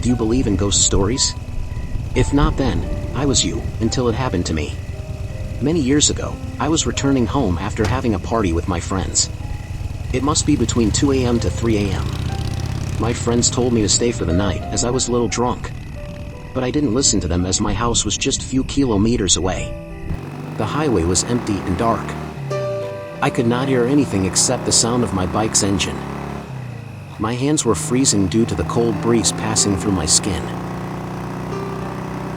Do you believe in ghost stories? If not, then I was you until it happened to me. Many years ago, I was returning home after having a party with my friends. It must be between 2 a.m. to 3 a.m. My friends told me to stay for the night as I was a little drunk. But I didn't listen to them as my house was just a few kilometers away. The highway was empty and dark. I could not hear anything except the sound of my bike's engine. My hands were freezing due to the cold breeze passing through my skin.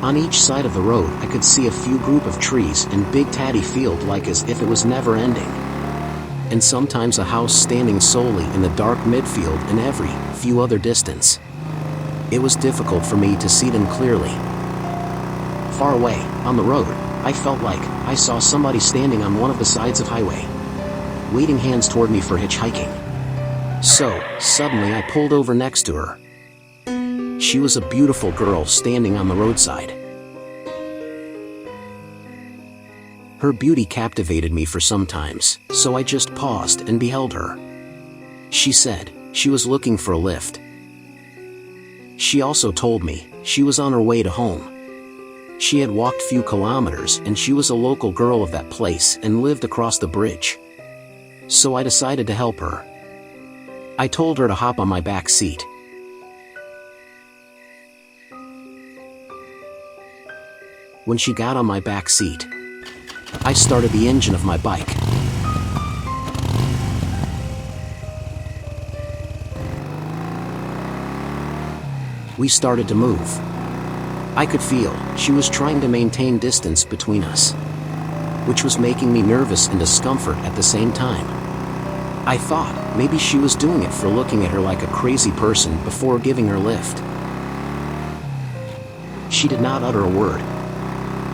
On each side of the road I could see a few group of trees and big tatty field like as if it was never ending. And sometimes a house standing solely in the dark midfield and every few other distance. It was difficult for me to see them clearly. Far away, on the road, I felt like I saw somebody standing on one of the sides of highway, waving hands toward me for hitchhiking. So, suddenly I pulled over next to her. She was a beautiful girl standing on the roadside. Her beauty captivated me for some times, so I just paused and beheld her. She said she was looking for a lift. She also told me she was on her way to home. She had walked few kilometers and she was a local girl of that place and lived across the bridge. So I decided to help her. I told her to hop on my back seat. When she got on my back seat, I started the engine of my bike. We started to move. I could feel she was trying to maintain distance between us, which was making me nervous and discomfort at the same time. I thought maybe she was doing it for looking at her like a crazy person before giving her a lift. She did not utter a word.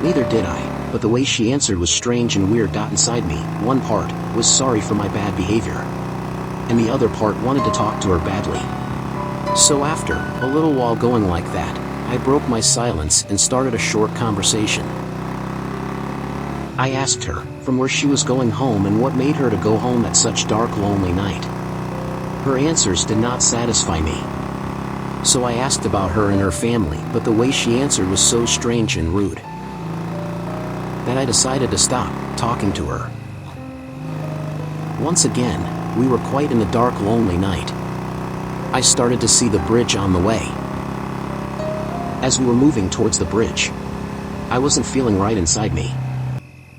Neither did I, but the way she answered was strange and weird. Inside me, one part was sorry for my bad behavior, and the other part wanted to talk to her badly. So after a little while going like that, I broke my silence and started a short conversation. I asked her from where she was going home and what made her to go home at such dark, lonely night. Her answers did not satisfy me. So I asked about her and her family, but the way she answered was so strange and rude that I decided to stop talking to her. Once again, we were quite in the dark, lonely night. I started to see the bridge on the way. As we were moving towards the bridge, I wasn't feeling right inside me.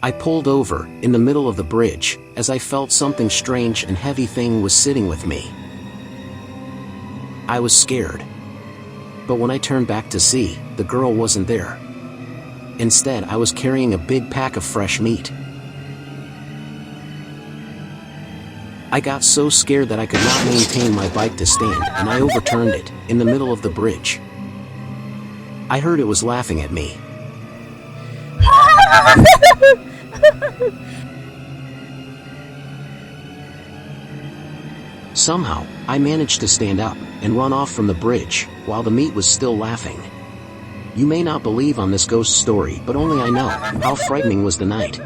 I pulled over in the middle of the bridge as I felt something strange and heavy thing was sitting with me. I was scared. But when I turned back to see, the girl wasn't there. Instead, I was carrying a big pack of fresh meat. I got so scared that I could not maintain my bike to stand, and I overturned it in the middle of the bridge. I heard it was laughing at me. Somehow, I managed to stand up and run off from the bridge while the meat was still laughing. You may not believe on this ghost story, but only I know how frightening was the night.